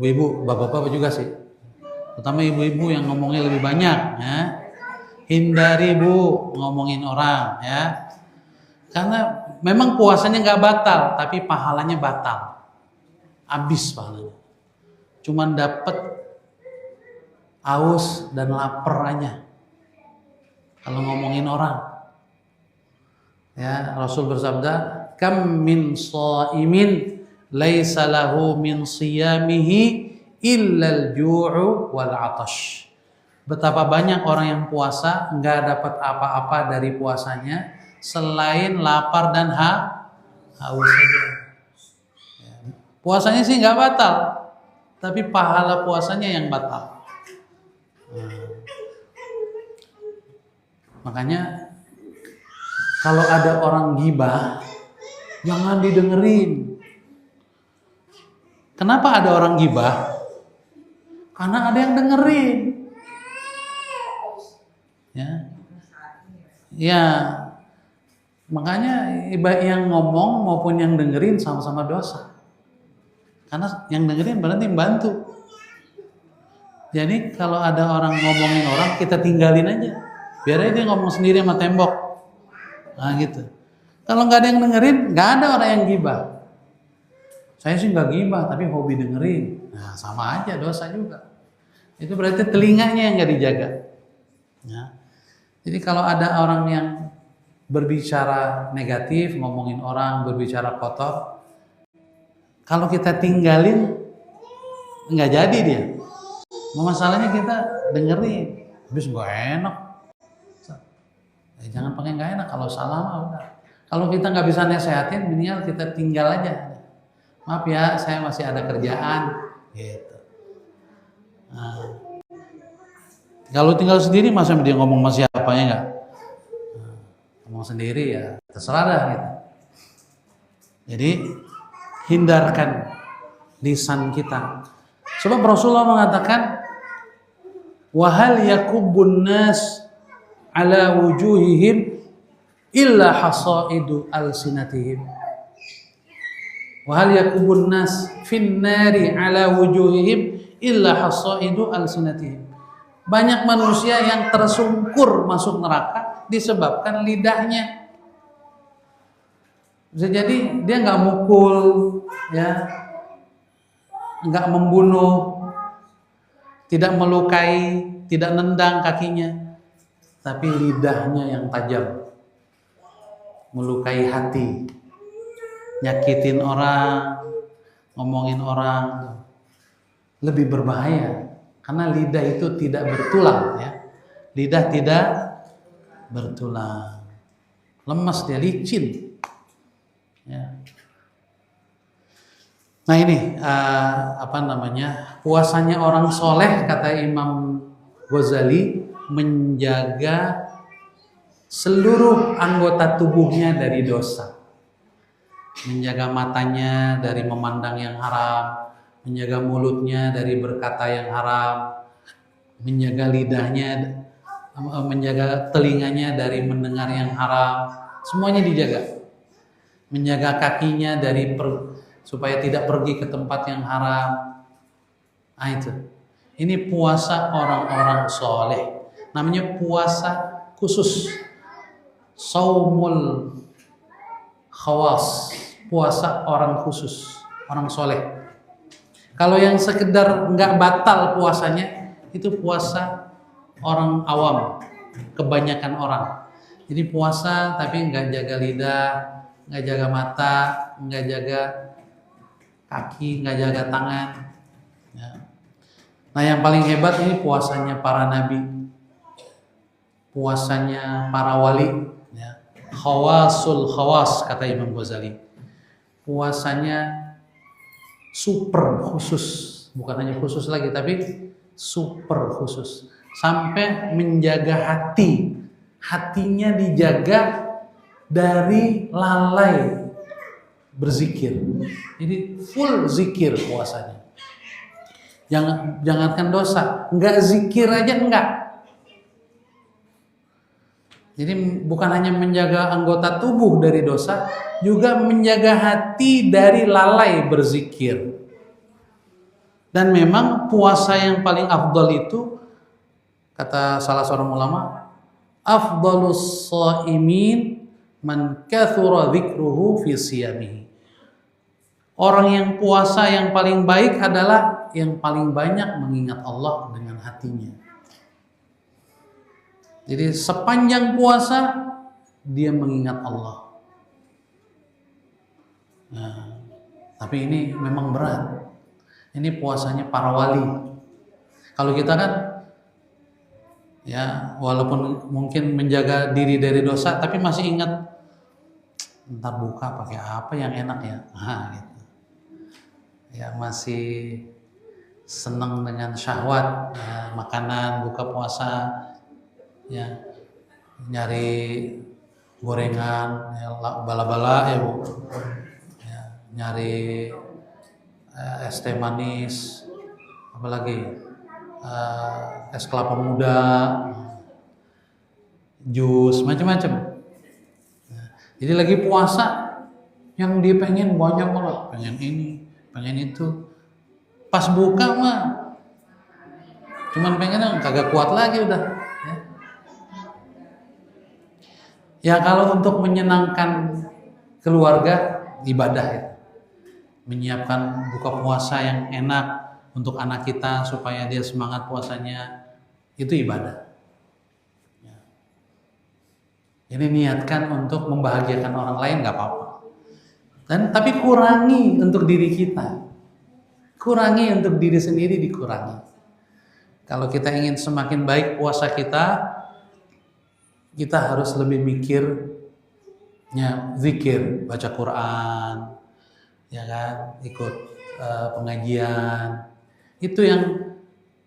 [SPEAKER 1] Ibu-ibu, bapak-bapak juga sih. Terutama ibu-ibu yang ngomongnya lebih banyak, ya. Hindari, Bu, ngomongin orang, ya. Karena memang puasanya nggak batal, tapi pahalanya batal. Habis pahalanya. Cuman dapat haus dan lapar aja. Kalau ngomongin orang, ya, Rasul bersabda, "Kam min shaimin laisa lahu min siyamihi illa al-ju'u wal 'atash." Betapa banyak orang yang puasa enggak dapat apa-apa dari puasanya selain lapar dan haus saja. Ya. Puasanya sih enggak batal, tapi pahala puasanya yang batal. Makanya kalau ada orang gibah, jangan didengerin. Kenapa ada orang gibah? karena ada yang dengerin. Ya, makanya yang ngomong maupun yang dengerin sama-sama dosa. Karena yang dengerin berarti membantu. Jadi kalau ada orang ngomongin orang, kita tinggalin aja. Biar aja dia ngomong sendiri sama tembok. Nah gitu. Kalau nggak ada yang dengerin, nggak ada orang yang gibah. Saya sih nggak gibah, tapi hobi dengerin. Nah sama aja, dosa juga. Itu berarti telinganya yang nggak dijaga. Ya. Jadi kalau ada orang yang berbicara negatif, ngomongin orang, berbicara kotor, kalau kita tinggalin, nggak jadi dia. Masalahnya kita dengerin, habis nggak enak. Jangan pakai nggak enak, kalau salah mah udah. Kalau kita nggak bisa nasehatin, minimal kita tinggal aja. Maaf ya, saya masih ada kerjaan, gitu. Nah, kalau tinggal sendiri, masa dia ngomong sama siapanya nggak? Ngomong sendiri ya, terserah dah gitu. Jadi hindarkan lisan kita. Sebab Rasulullah mengatakan, wahal yakubun nas ala wujuhihim illa hasaidu alsinatihim. Wahal yakubun nas fin nari ala wujuhihim illa hasaidu alsinatihim. Banyak manusia yang tersungkur masuk neraka disebabkan lidahnya. Bisa jadi dia nggak mukul, ya, nggak membunuh, tidak melukai, tidak nendang kakinya, tapi lidahnya yang tajam, melukai hati, nyakitin orang, ngomongin orang, lebih berbahaya karena lidah itu tidak bertulang, ya. Lidah tidak bertulang, lemas, dia licin, ya. Nah ini puasanya orang soleh, kata Imam Ghazali, menjaga seluruh anggota tubuhnya dari dosa, menjaga matanya dari memandang yang haram, menjaga mulutnya dari berkata yang haram, menjaga lidahnya, menjaga telinganya dari mendengar yang haram, semuanya dijaga. Menjaga kakinya dari supaya tidak pergi ke tempat yang haram. Nah itu. Ini puasa orang-orang soleh. Namanya puasa khusus. Saumul khawas. Puasa orang khusus, orang soleh. Kalau yang sekedar nggak batal puasanya, itu puasa orang awam, kebanyakan orang. Jadi puasa tapi nggak jaga lidah, nggak jaga mata, nggak jaga kaki, nggak jaga tangan. Ya. Nah yang paling hebat ini puasanya para nabi, puasanya para wali, ya. Khawasul khawas, kata Imam Ghazali. Puasanya super khusus, bukan hanya khusus lagi, tapi super khusus. Sampai menjaga hati, hatinya dijaga dari lalai berzikir. Jadi full zikir puasanya. Jangankan dosa, enggak zikir aja enggak. Jadi bukan hanya menjaga anggota tubuh dari dosa, juga menjaga hati dari lalai berzikir. Dan memang puasa yang paling afdal itu, kata salah seorang ulama, afdalus shaimin man kathura dzikruhu fi siyamihi. Orang yang puasa yang paling baik adalah yang paling banyak mengingat Allah dengan hatinya. Jadi sepanjang puasa dia mengingat Allah. Nah, tapi ini memang berat. Ini puasanya para wali. Kalau kita kan, ya walaupun mungkin menjaga diri dari dosa, tapi masih ingat, ntar buka pakai apa yang enak ya, gitu. Ya masih senang dengan syahwat, ya, makanan buka puasa, ya nyari gorengan, ya, bala-bala ya bu, ya, nyari es teh manis, apalagi es kelapa muda, jus, macam-macam. Jadi lagi puasa, yang dia pengen banyak banget, pengen ini, pengen itu. Pas buka mah, cuman pengennya kagak kuat lagi udah. Ya kalau untuk menyenangkan keluarga, ibadah ya. Menyiapkan buka puasa yang enak untuk anak kita supaya dia semangat puasanya, itu ibadah. Ya. Ini niatkan untuk membahagiakan orang lain nggak apa-apa. Tapi kurangi untuk diri kita. Kurangi untuk diri sendiri, dikurangi. Kalau kita ingin semakin baik puasa kita harus lebih mikirnya zikir, baca Quran, ya kan, ikut pengajian. Itu yang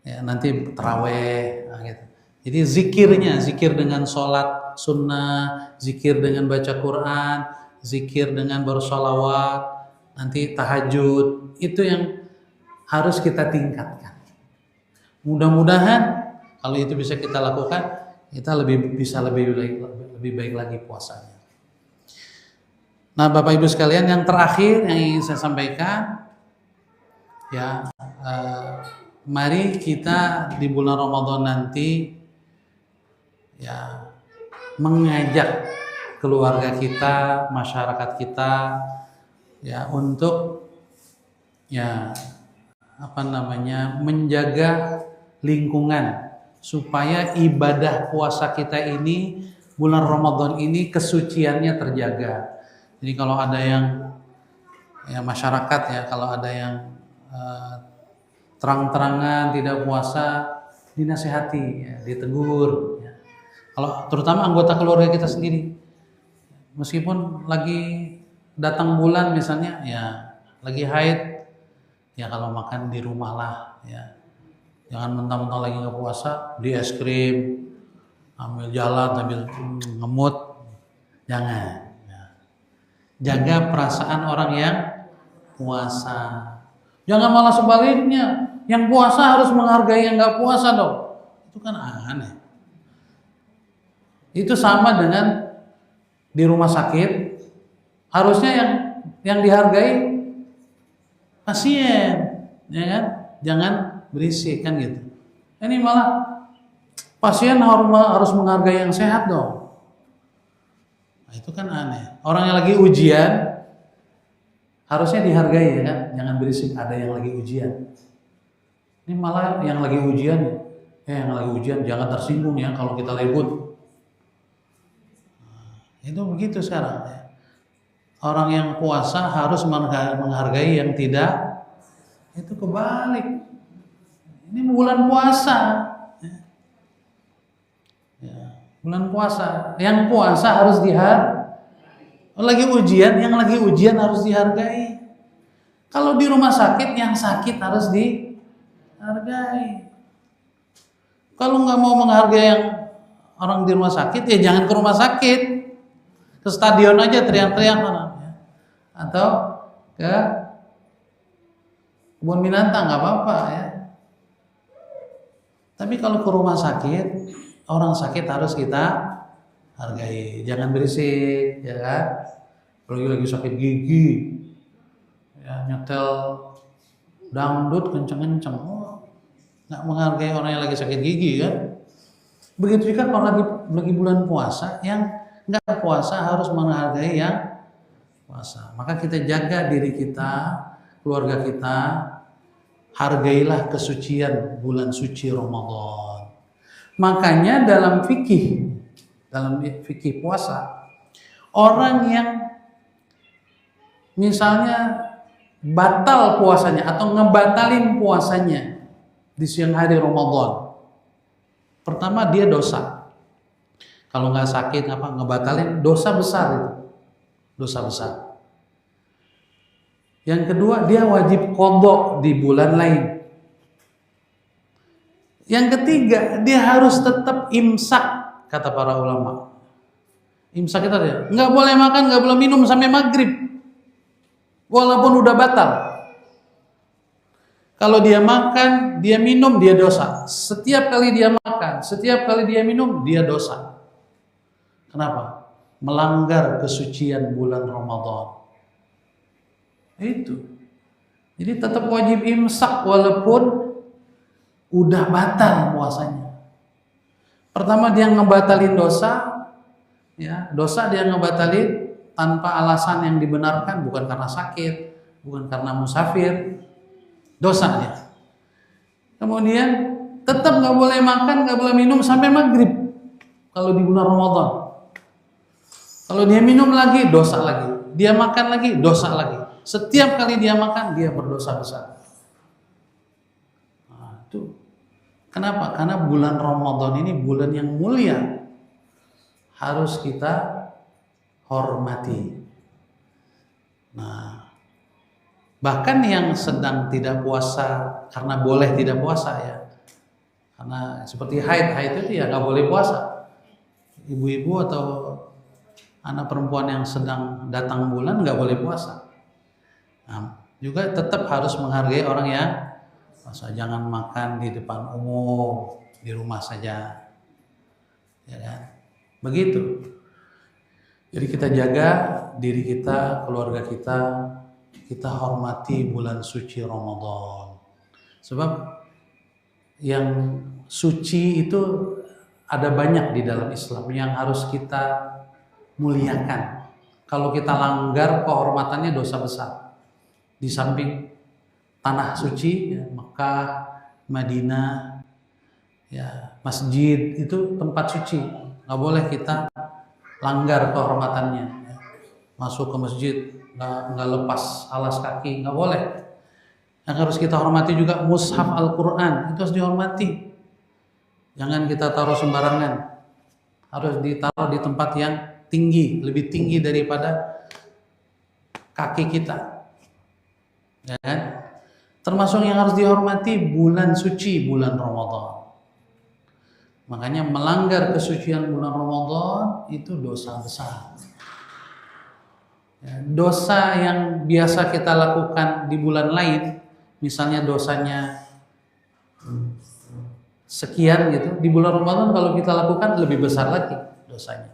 [SPEAKER 1] ya, nanti taraweh, gitu. Jadi zikir dengan sholat sunnah, zikir dengan baca Quran, zikir dengan bersolawat, nanti tahajud, itu yang harus kita tingkatkan. Mudah-mudahan kalau itu bisa kita lakukan, kita bisa lebih baik lagi puasanya. Nah, Bapak Ibu sekalian, yang terakhir yang ingin saya sampaikan, ya, mari kita di bulan Ramadan nanti, ya, mengajak keluarga kita, masyarakat kita, ya, untuk, ya, menjaga lingkungan supaya ibadah puasa kita ini, bulan Ramadan ini, kesuciannya terjaga. Jadi kalau ada yang, ya, masyarakat, ya, kalau ada yang terang-terangan tidak puasa, dinasihati, ya, ditegur, ya. Kalau terutama anggota keluarga kita sendiri, meskipun lagi datang bulan misalnya, ya, lagi haid, ya, kalau makan di rumah lah, ya. Jangan mentang-mentang lagi nggak puasa, di es krim, ambil jalan sambil ngemut, jangan. Ya. Jaga perasaan orang yang puasa. Jangan malah sebaliknya, yang puasa harus menghargai yang nggak puasa dong. Itu kan aneh. Itu sama dengan di rumah sakit, harusnya yang dihargai pasien, ya kan? Jangan berisik kan gitu. Ini malah pasien harus menghargai yang sehat dong. Nah, itu kan aneh. Orang yang lagi ujian harusnya dihargai, ya kan? Jangan berisik, ada yang lagi ujian. Ini malah yang lagi ujian, jangan tersinggung ya kalau kita ribut. Nah, itu begitu sekarang. Ya. Orang yang puasa harus menghargai yang tidak, itu kebalik. Ini bulan puasa, ya, bulan puasa. Yang puasa harus lagi ujian, yang lagi ujian harus dihargai. Kalau di rumah sakit, yang sakit harus dihargai. Kalau nggak mau menghargai yang orang di rumah sakit, ya jangan ke rumah sakit, ke stadion aja teriak-teriak, atau ke kebun binatang, nggak apa-apa ya. Tapi kalau ke rumah sakit, orang sakit harus kita hargai. Jangan berisik, ya kan? Apalagi lagi sakit gigi, ya, nyetel dangdut kenceng-kenceng, nggak menghargai orang yang lagi sakit gigi kan? Begitu juga kalau lagi bulan puasa, yang nggak puasa harus menghargai yang puasa. Maka kita jaga diri kita, keluarga kita. Hargailah kesucian bulan suci Ramadan. Makanya dalam fikih puasa, orang yang misalnya batal puasanya atau ngebatalin puasanya di siang hari Ramadan, pertama dia dosa. Kalau nggak sakit ngebatalin, dosa besar itu, dosa besar. Yang kedua, dia wajib qadha di bulan lain. Yang ketiga, dia harus tetap imsak, kata para ulama. Imsak itu dia nggak boleh makan, nggak boleh minum sampai maghrib, walaupun udah batal. Kalau dia makan, dia minum, dia dosa. Setiap kali dia makan, setiap kali dia minum, dia dosa. Kenapa? Melanggar kesucian bulan Ramadan. Itu. Jadi tetap wajib imsak walaupun udah batal puasanya. Pertama dia ngebatalin dosa, ya, dosa dia ngebatalin tanpa alasan yang dibenarkan, bukan karena sakit, bukan karena musafir, dosa dia. Kemudian tetap nggak boleh makan, nggak boleh minum sampai maghrib kalau di bulan Ramadan. Kalau dia minum lagi, dosa lagi. Dia makan lagi, dosa lagi. Setiap kali dia makan, dia berdosa besar. Nah, itu. Kenapa? Karena bulan Ramadan ini bulan yang mulia. Harus kita hormati. Nah, bahkan yang sedang tidak puasa karena boleh tidak puasa ya. Karena seperti haid itu ya nggak boleh puasa. Ibu-ibu atau anak perempuan yang sedang datang bulan nggak boleh puasa. Nah, juga tetap harus menghargai orang yang puasa. Jangan makan di depan umum, di rumah saja, ya kan? Begitu. Jadi kita jaga diri kita, keluarga kita hormati bulan suci Ramadan. Sebab yang suci itu ada banyak di dalam Islam yang harus kita muliakan. Kalau kita langgar, kehormatannya dosa besar. Di samping tanah suci, ya, Mekah, Madinah, ya, masjid itu tempat suci. Nggak boleh kita langgar kehormatannya. Ya. Masuk ke masjid nggak lepas alas kaki, nggak boleh. Yang harus kita hormati juga mushaf Al-Quran, itu harus dihormati. Jangan kita taruh sembarangan. Harus ditaruh di tempat yang tinggi, lebih tinggi daripada kaki kita. Ya kan? Termasuk yang harus dihormati bulan suci, bulan Ramadan. Makanya melanggar kesucian bulan Ramadan itu dosa besar. Ya, dosa yang biasa kita lakukan di bulan lain, misalnya dosanya sekian gitu, di bulan Ramadan kalau kita lakukan lebih besar lagi dosanya.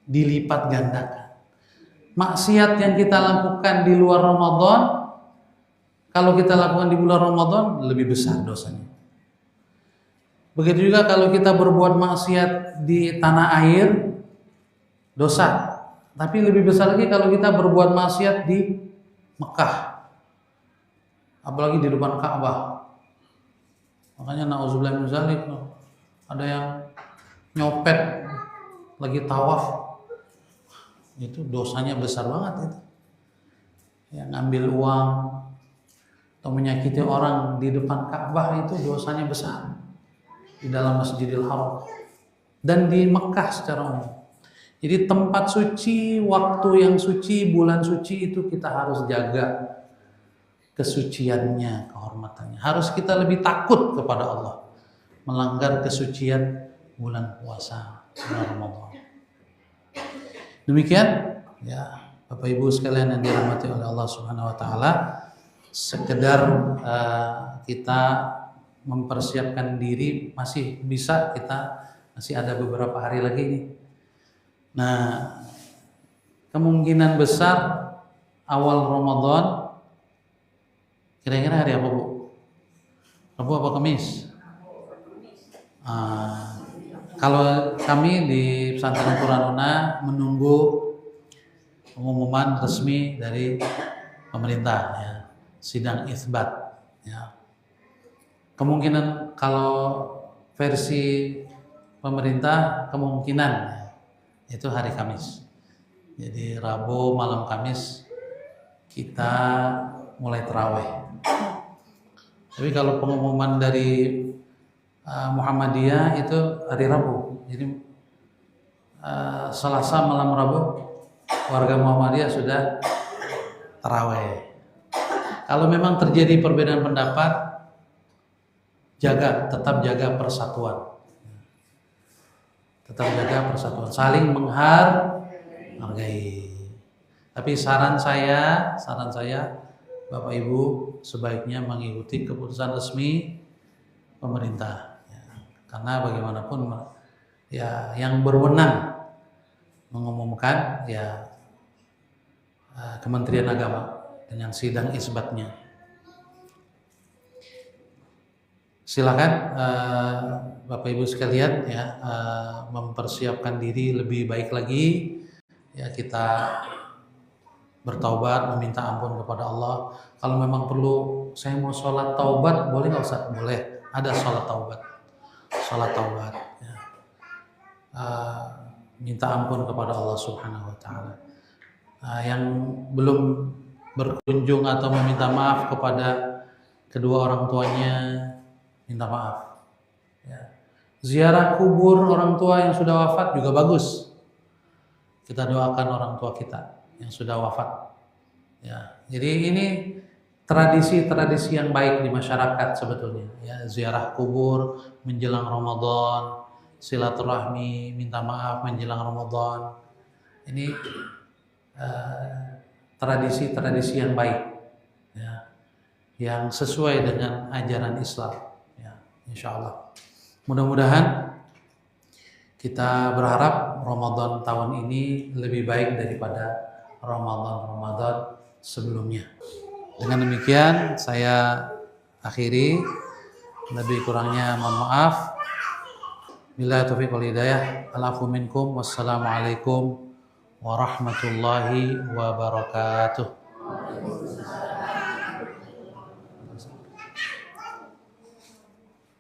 [SPEAKER 1] Dilipat gandakan. Maksiat yang kita lakukan di luar Ramadan, kalau kita lakukan di bulan Ramadan lebih besar dosanya. Begitu juga kalau kita berbuat maksiat di tanah air, dosa. Tapi lebih besar lagi kalau kita berbuat maksiat di Mekah, apalagi di depan Ka'bah. Makanya na'udzubillah min dzalik, ada yang nyopet lagi tawaf, itu dosanya besar banget itu. Yang ngambil uang atau menyakiti orang di depan Ka'bah itu dosanya besar di dalam Masjidil Haram dan di Mekah secara umum. Jadi tempat suci, waktu yang suci, bulan suci itu kita harus jaga kesuciannya, kehormatannya. Harus kita lebih takut kepada Allah melanggar kesucian bulan puasa, bulan Ramadan. Demikian ya Bapak Ibu sekalian yang dirahmati oleh Allah Subhanahu wa taala, sekedar kita mempersiapkan diri, masih bisa kita, masih ada beberapa hari lagi nih. Nah, kemungkinan besar awal Ramadan kira-kira hari apa Bu? Rabu apa Kamis? Kalau kami di Pesantren Quranuna menunggu pengumuman resmi dari pemerintah ya, sidang isbat ya. Kemungkinan kalau versi pemerintah kemungkinan ya, itu hari Kamis. Jadi Rabu malam Kamis kita mulai tarawih. Tapi kalau pengumuman dari Muhammadiyah itu hari Rabu. Jadi Selasa malam Rabu warga Muhammadiyah sudah tarawih. Kalau memang terjadi perbedaan pendapat, tetap jaga persatuan. Tetap jaga persatuan, saling menghargai. Tapi saran saya Bapak Ibu, sebaiknya mengikuti keputusan resmi pemerintah. Ya, karena bagaimanapun ya yang berwenang mengumumkan ya Kementerian Agama dengan sidang isbatnya. Silakan Bapak Ibu sekalian ya mempersiapkan diri lebih baik lagi ya, kita bertaubat, meminta ampun kepada Allah. Kalau memang perlu saya mau sholat taubat, boleh nggak Ustaz? Boleh, ada sholat taubat ya. Minta ampun kepada Allah Subhanahu Wa Taala. Yang belum berkunjung atau meminta maaf kepada kedua orang tuanya, minta maaf ya. Ziarah kubur orang tua yang sudah wafat juga bagus, kita doakan orang tua kita yang sudah wafat ya. Jadi ini tradisi-tradisi yang baik di masyarakat sebetulnya ya, ziarah kubur menjelang Ramadan, silaturahmi, minta maaf menjelang Ramadan. Ini tradisi-tradisi yang baik ya, yang sesuai dengan ajaran Islam ya, insyaallah. Mudah-mudahan kita berharap Ramadan tahun ini lebih baik daripada Ramadan sebelumnya. Dengan demikian saya akhiri, lebih kurangnya mohon maaf. Billahi taufiq wal hidayah. Al-afu minkum. Wassalamualaikum warahmatullahi wabarakatuh.